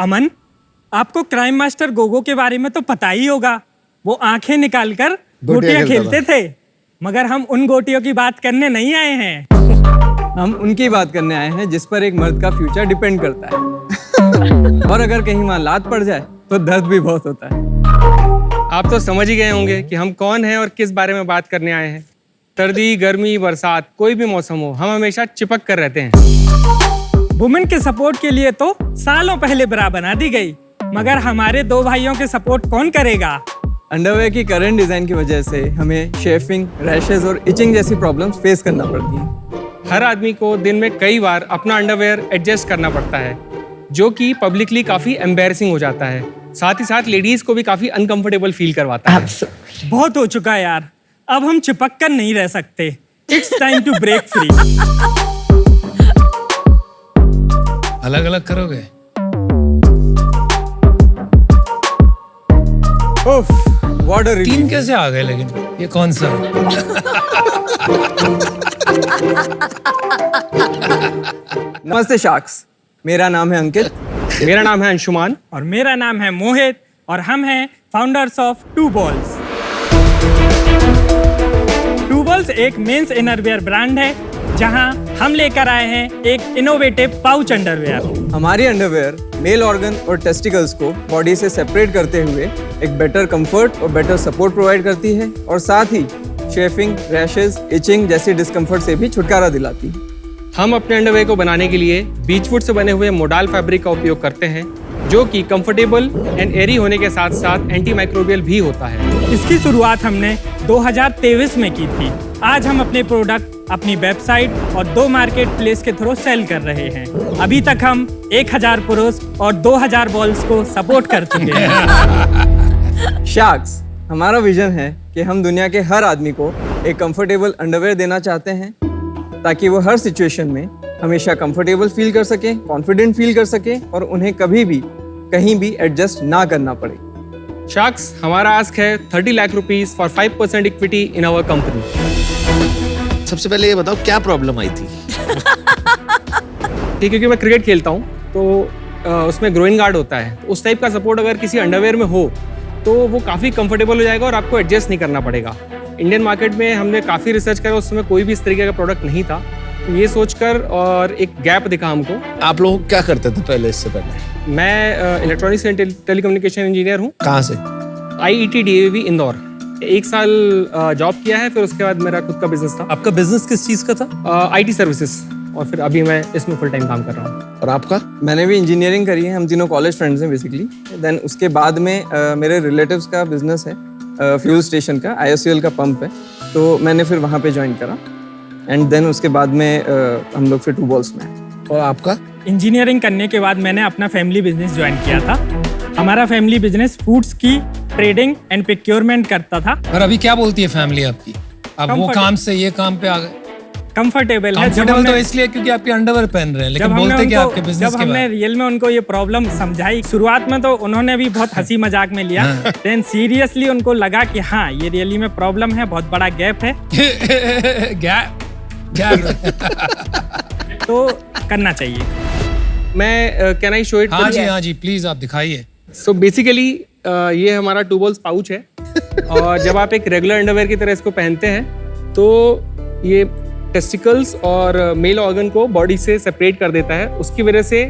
अमन, आपको crime master Gogo के बारे में तो पता ही होगा। वो आंखें निकालकर गोटियां खेलते थे। मगर हम उन गोटियों की बात करने नहीं आए हैं। हम उनकी बात करने आए हैं जिस पर एक मर्द का फ्यूचर डिपेंड करता है। और अगर कहीं वहां लात पड़ जाए तो दर्द भी बहुत होता है। आप तो समझ ही गए होंगे कि हम कौन हैं और किस बारे में बात करने आए हैं। सर्दी, गर्मी, बरसात, कोई भी मौसम हो, हम हमेशा चिपक कर रहते हैं। वुमेन के सपोर्ट के लिए तो सालों पहले ब्रा बना दी गई, मगर हमारे दो भाइयों के सपोर्ट कौन करेगा? अंडरवेयर की करंट डिजाइन की वजह से हमें शेफिंग, रैशेज और इचिंग जैसी प्रॉब्लम्स फेस करना पड़ती हैं। हर आदमी को दिन में कई बार अपना अंडरवेयर एडजस्ट करना पड़ता है, जो कि पब्लिकली काफी एम्बैरेसिंग हो जाता है। साथ ही साथ लेडीज को भी काफी अनकंफर्टेबल फील करवाता है। बहुत हो चुका यार, अब हम चिपक कर नहीं रह सकते। It's time to break free. अलग अलग करोगे? ओफ, व्हाट अ रिलीफ। 3 कैसे आ गए? लेकिन ये कौन सा? नमस्ते शार्क्स, मेरा नाम है अंकित। मेरा नाम है अंशुमान। और मेरा नाम है मोहित, और हम हैं founders of two balls. Two balls एक मेंस इनरवियर ब्रांड है, जहां हम लेकर आए हैं एक इनोवेटिव पाउच अंडरवियर। हमारी अंडरवेयर मेल ऑर्गन और टेस्टिकल्स को बॉडी से सेपरेट करते हुए एक बेटर कंफर्ट और बेटर सपोर्ट प्रोवाइड करती है, और साथ ही शेफिंग, रैशेज, इचिंग जैसी डिस्कम्फर्ट से भी छुटकारा दिलाती है। हम अपने अंडरवेयर को बनाने के लिए बीचवुड से बने हुए मोडाल फैब्रिक का उपयोग करते हैं, जो कि कंफर्टेबल एंड एरी होने के साथ साथ एंटी माइक्रोबियल भी होता है। इसकी शुरुआत हमने 2023 में की थी। आज हम अपने प्रोडक्ट अपनी वेबसाइट और 2 मार्केट प्लेस के थ्रू सेल कर रहे हैं। अभी तक हम 1000 पुरुष और 2000 बॉल्स को सपोर्ट कर चुके हैं। शार्क्स, हमारा विजन है कि हम दुनिया के हर आदमी को एक कंफर्टेबल अंडरवेयर देना चाहते हैं, ताकि वो हर सिचुएशन में हमेशा कंफर्टेबल फील कर सके, कॉन्फिडेंट फील कर सके, और उन्हें कभी भी कहीं भी एडजस्ट ना करना पड़े। शार्क्स, हमारा आस्क है 30 lakh rupees for 5% equity in our company. सबसे पहले ये बताओ क्या प्रॉब्लम आई थी? ठीक है, क्योंकि मैं क्रिकेट खेलता हूँ तो उसमें ग्रोइन गार्ड होता है, तो उस टाइप का सपोर्ट अगर किसी अंडरवेयर में हो तो वो काफ़ी कंफर्टेबल हो जाएगा और आपको एडजस्ट नहीं करना पड़ेगा। इंडियन मार्केट में हमने काफ़ी रिसर्च करा, उस समय कोई भी इस तरीके का प्रोडक्ट नहीं था। तो ये सोचकर और एक गैप दिखा हमको। आप लोग क्या करते थे पहले, इससे पहले? मैं इलेक्ट्रॉनिक्स एंड टेलीकम्युनिकेशन इंजीनियर हूँ। कहाँ से? IET DAV Indore. 1 साल जॉब किया है, फिर उसके बाद मेरा खुद का बिजनेस था। आपका बिजनेस किस चीज का था? IT सर्विसेज, और फिर अभी मैं इसमें फुल टाइम काम कर रहा हूँ। और आपका? मैंने भी इंजीनियरिंग करी है, हम तीनों कॉलेज फ्रेंड्स हैं बेसिकली। देन उसके बाद में मेरे रिलेटिव्स का बिजनेस है, फ्यूल स्टेशन का, IOCL का पंप है, तो मैंने फिर वहाँ पे ज्वाइन करा, एंड देन उसके बाद में हम लोग फिर टू बॉल्स में। और आपका? इंजीनियरिंग करने के बाद मैंने अपना फैमिली बिजनेस ज्वाइन किया था। हमारा फैमिली बिजनेस फूड्स की ट्रेडिंग एंड प्रोक्योरमेंट करता था। और अभी क्या बोलती है फैमिली आपकी? अब वो काम से ये काम पे आ गए? कंफर्टेबल है। कंफर्टेबल तो इसलिए क्योंकि आपके अंडरवेयर पहन रहे हैं, लेकिन बोलते क्या आपके बिजनेस जब के हमने बारे में? रियल में उनको ये प्रॉब्लम समझाई, शुरुआत में तो उन्होंने भी बहुत हंसी मजाक में लिया, देन सीरियसली उनको लगा कि हाँ, ये रियली में प्रॉब्लम है, बहुत बड़ा गैप है। तो करना चाहिए। मैं कैन आई शो इट? हाँ जी प्लीज आप दिखाइए। सो बेसिकली ये हमारा टू बॉल्स पाउच है, और जब आप एक रेगुलर अंडरवेयर की तरह इसको पहनते हैं तो ये टेस्टिकल्स और मेल ऑर्गन को बॉडी से सेपरेट कर देता है। उसकी वजह से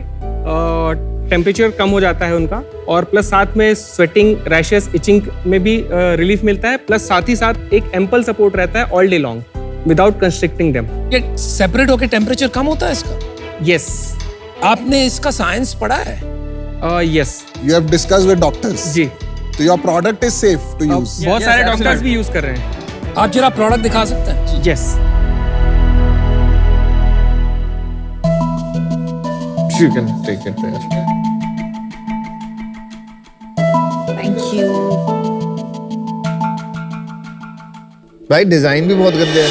टेम्परेचर कम हो जाता है उनका, और प्लस साथ में स्वेटिंग, रैशेस, इचिंग में भी रिलीफ मिलता है। प्लस साथ ही साथ एक एम्पल सपोर्ट रहता है all day long without constricting them. ये सेपरेट होकर टेम्परेचर कम होता है इसका? यस। आपने इसका साइंस पढ़ा है? Yes. You have discussed with doctors. जी। So your product is safe to use. बहुत सारे डॉक्टर्स absolutely. भी यूज कर रहे हैं। आप जरा प्रोडक्ट दिखा सकते हैं? Yes. You can take it there. Thank you. भाई डिजाइन भी बहुत गंदे हैं,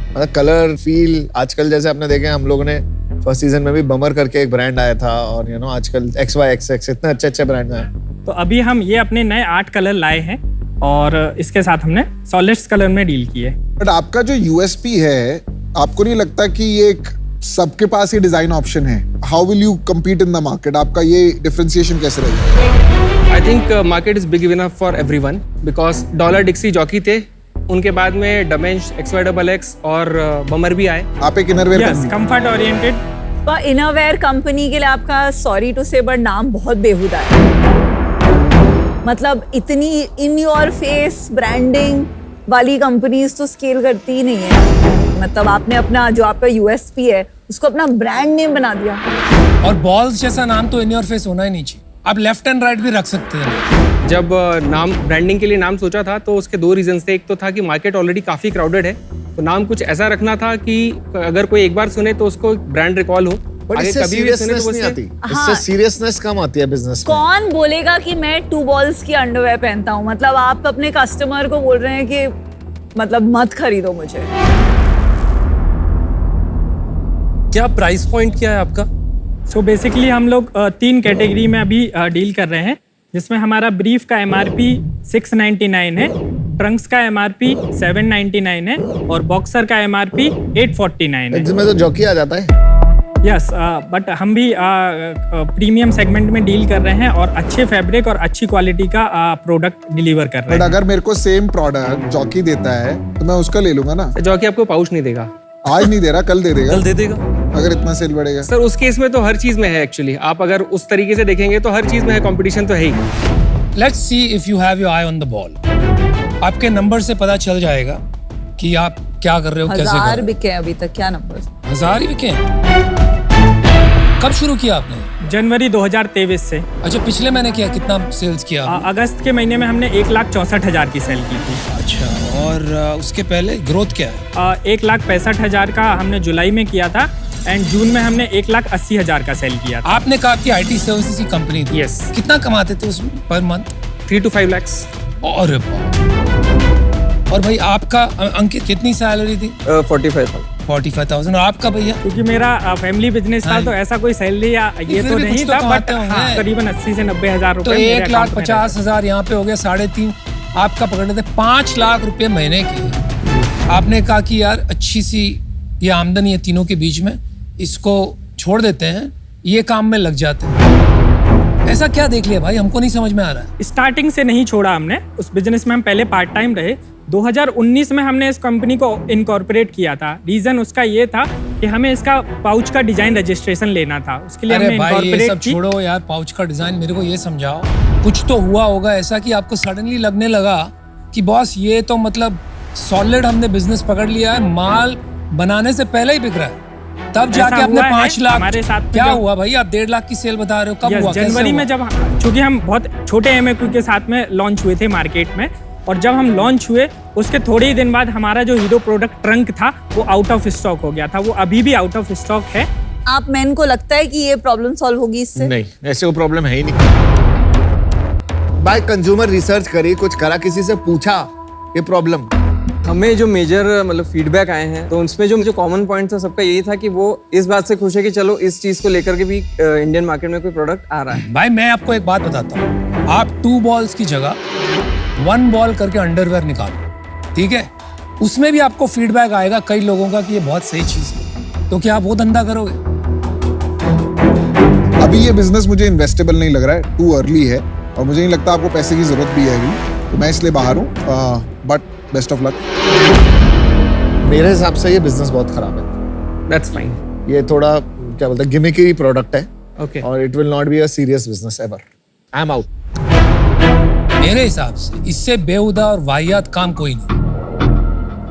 मतलब कलर फील। आजकल जैसे आपने देखे, हम लोगों ने फर्स्ट सीजन में भी बमर करके एक ब्रांड आया था, और आजकल XYXX इतने अच्छे अच्छे ब्रांड हैं। तो अभी हम ये अपने नए 8 कलर लाए हैं, और इसके साथ हमने सॉलिड्स कलर में डील किए। बट आपका जो USP है, आपको नहीं लगता कि ये एक सबके पास ये डिजाइन ऑप्शन है? how will you compete in the market? आपका ये differentiation कैसे रहेगा? I think market is big enough for everyone because dollar Dixie jockey थे, उनके बाद में डमेंश XYXX और बमर भी आए. आप एक इनरवेयर यस, कंफर्ट ओरिएंटेड। पर इनरवेयर कंपनी के लिए आपका सॉरी टू से बट नाम बहुत बेहुदा है। मतलब इतनी इन योर फेस ब्रांडिंग वाली कंपनीज तो स्केल करती ही नहीं है। मतलब आपने अपना जो आपका यूएसपी है उसको अपना ब्रांड नेम बना दिया। और बॉल्स जैसा नाम तो इन योर फेस होना ही नहीं चाहिए। आप लेफ्ट एंड राइट भी रख सकते हैं। जब नाम ब्रांडिंग के लिए नाम सोचा था तो उसके दो रीजंस थे। एक तो था कि मार्केट ऑलरेडी काफी क्राउडेड है, तो नाम कुछ ऐसा रखना था कि अगर कोई एक बार सुने तो उसको ब्रांड रिकॉल हो। बट इससे सीरियसनेस नहीं आती, इससे सीरियसनेस कम आती है बिजनेस में। कौन बोलेगा कि मैं 2 balls की अंडरवेयर पहनता हूँ? मतलब आप अपने कस्टमर को बोल रहे हैं कि मतलब मत खरीदो मुझे। क्या प्राइस पॉइंट क्या है आपका? सो बेसिकली हम लोग 3 कैटेगरी में अभी डील कर रहे हैं, जिसमें हमारा ब्रीफ का MRP 699 है, ट्रंक्स का MRP 799 है और बॉक्सर का MRP 849 है। इसमें तो जॉकी आ जाता है। यस, बट हम भी प्रीमियम सेगमेंट में डील कर रहे हैं और अच्छे फैब्रिक और अच्छी क्वालिटी का प्रोडक्ट डिलीवर कर रहे बट हैं। अगर मेरे को सेम प्रोडक्ट जॉकी देता है तो मैं उसका ले लूंगा ना। जॉकी आपको पाउच नहीं देगा। आज नहीं दे रहा, कल दे देगा। कल दे देगा। अगर इतना सेल बढ़ेगा। सर उस केस में तो हर चीज में है एक्चुअली। आप अगर उस तरीके से देखेंगे तो हर चीज में है, कंपटीशन तो है ही। Let's see if you have your eye on the ball. आपके नंबर से पता चल जाएगा कि आप क्या कर रहे हो, कैसे कर 1000 रहे बिके अभी तक, क्या नंबर? हो। 1000 ही बिके। कब शुरू किया आपने? जनवरी 2023 से। अच्छा, पिछले महीने कितना सेल्स किया आपने? अगस्त के महीने में हमने 1,64,000 की सेल की थी। अच्छा, और उसके पहले ग्रोथ क्या है? 1,65,000 का हमने जुलाई में किया था एंड जून में हमने 1,80,000 का सेल किया था। आपने कहा कि IT सर्विसेज की कंपनी थी। Yes. कितना कमाते थे उसमें पर मंथ? 3 to 5 lakhs। और और भाई आपका अंकित कितनी सैलरी थी? 45,000। 45,000। और आपका भैया? क्योंकि मेरा फैमिली बिजनेस था हाँ। तो ऐसा कोई सैलरी या ये फिर तो भी नहीं कुछ तो था, बट कमाते होंगे। हाँ, करीबन 80 से 90,000 तो रुपए मेरे account में 1,50,000 यहाँ पे हो गया, 3.5 आपका पकड़ लेते 5 लाख रुपए महीने के। आपने कहा कि यार अच्छी सी ये आमदनी है तीनों के बीच में, इसको छोड़ देते हैं, ये काम में लग जाते हैं। ऐसा क्या देख लिया भाई, हमको नहीं समझ में आ रहा है। स्टार्टिंग से नहीं छोड़ा हमने, उस बिजनेस में हम पहले पार्ट टाइम रहे। 2019 में हमने इस कंपनी को इनकॉर्पोरेट किया था। रीजन उसका ये था कि हमें इसका पाउच का डिजाइन रजिस्ट्रेशन लेना था, उसके लिए हमने अरे भाई ये सब इनकॉर्पोरेट की। छोड़ो यार, पाउच का डिजाइन मेरे को ये समझाओ। कुछ तो हुआ होगा ऐसा कि आपको सडनली लगने लगा कि बॉस ये तो मतलब सॉलिड हमने बिजनेस पकड़ लिया है, माल बनाने से पहले ही बिक रहा है, तब जाके ऐसा आपने हुआ है 5 लाख। हमारे साथ में क्या जब- हुआ भाई, आप 1.5 लाख की सेल बता रहे हो, कब Yes, हुआ? कैसे जनवरी में हुआ? जब चूंकि हम बहुत छोटे MAQ के साथ में लॉन्च हुए थे मार्केट में, और जब हम लॉन्च हुए उसके थोड़े ही दिन बाद हमारा जो हीरो प्रोडक्ट ट्रंक था वो आउट ऑफ स्टॉक हो गया था। वो अभी भी आउट ऑफ स्टॉक है। आप मैन को लगता है कि ये प्रॉब्लम सॉल्व होगी इससे? नहीं, ऐसे कोई प्रॉब्लम है ही नहीं। भाई कंज्यूमर रिसर्च करी, कुछ करा, किसी से पूछा ये प्रॉब्लम? हमें जो मेजर मतलब फीडबैक आए हैं तो उसमें जो कॉमन पॉइंट था सबका यही था कि वो इस बात से खुश है कि चलो इस चीज को लेकर के भी इंडियन मार्केट में कोई प्रोडक्ट आ रहा है। भाई मैं आपको एक बात बताता हूँ, आप 2 बॉल्स की जगह 1 बॉल करके अंडरवेयर निकालो, ठीक है? उसमें भी आपको फीडबैक आएगा कई लोगों का कि ये बहुत सही चीज है, तो क्या आप वो धंधा करोगे? अभी ये बिजनेस मुझे इन्वेस्टेबल नहीं लग रहा है, टू अर्ली है और मुझे नहीं लगता आपको पैसे की जरूरत भी है अभी, तो मैं इसलिए बाहर हूँ। But best of luck. मेरे हिसाब से ये बिजनेस बहुत खराब है। That's fine. ये थोड़ा क्या बोलते हैं, गिमिकी प्रोडक्ट है ओके। और it will not be a serious business ever. I am out. मेरे हिसाब से इससे बेहुदा और वाहियात काम कोई नहीं।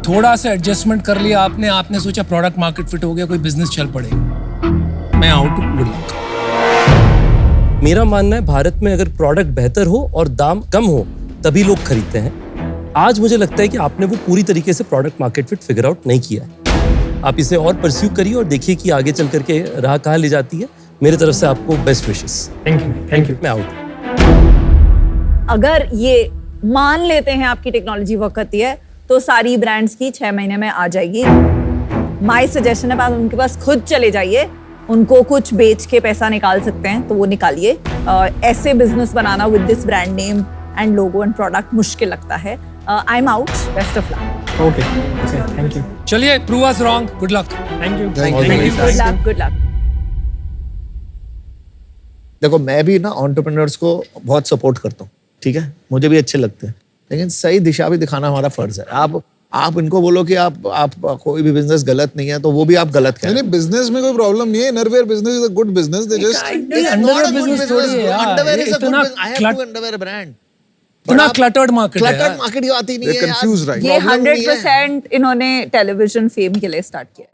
थोड़ा सा एडजस्टमेंट कर लिया आपने सोचा प्रोडक्ट मार्केट फिट हो गया, कोई बिजनेस चल पड़ेगा। मैं आउट हूँ, गुड लक। मेरा मानना है भारत में अगर प्रोडक्ट बेहतर हो और दाम कम हो तभी लोग खरीदते हैं। आज मुझे लगता है कि आपने वो पूरी तरीके से product market fit figure out नहीं किया है। आप इसे और परस्यू करिए और देखिए कि आगे चल करके राह कहाँ ले जाती है। मेरे तरफ से आपको बेस्ट विशेस। Thank you. मैं आउट। अगर ये मान लेते हैं आपकी टेक्नोलॉजी वर्क करती है तो सारी ब्रांड्स की 6 महीने में आ जाएगी। माय सजेशन है, आप उनके पास खुद चले जाइए, उनको कुछ बेच के पैसा निकाल सकते हैं तो वो निकालिए। ऐसे बिजनेस बनाना with this brand name and logo and product मुश्किल लगता है। I am out, best of luck. Okay, thank you. चलिए, prove us wrong, good luck. Thank you. Thank you. Good luck, good luck. देखो मैं भी ना entrepreneurs को बहुत सपोर्ट करता हूँ, ठीक है, मुझे भी अच्छे लगते हैं, लेकिन सही दिशा भी दिखाना हमारा फर्ज है। आप इनको बोलो कि आप कोई भी बिजनेस गलत नहीं है, तो वो भी आप गलत कह रहे हैं। नहीं, बिजनेस में कोई प्रॉब्लम नहीं है। Innerwear business is a good business. They just underwear business थोड़ी है यार, अंडरवेयर इज अ इतना good, I have two underwear brand. इतना क्लटर्ड मार्केट है क्लटर्ड मार्केट ही आती नहीं है, कंफ्यूज राइट। ये 100% इन्होंने टेलीविजन फेम के लिए स्टार्ट किया।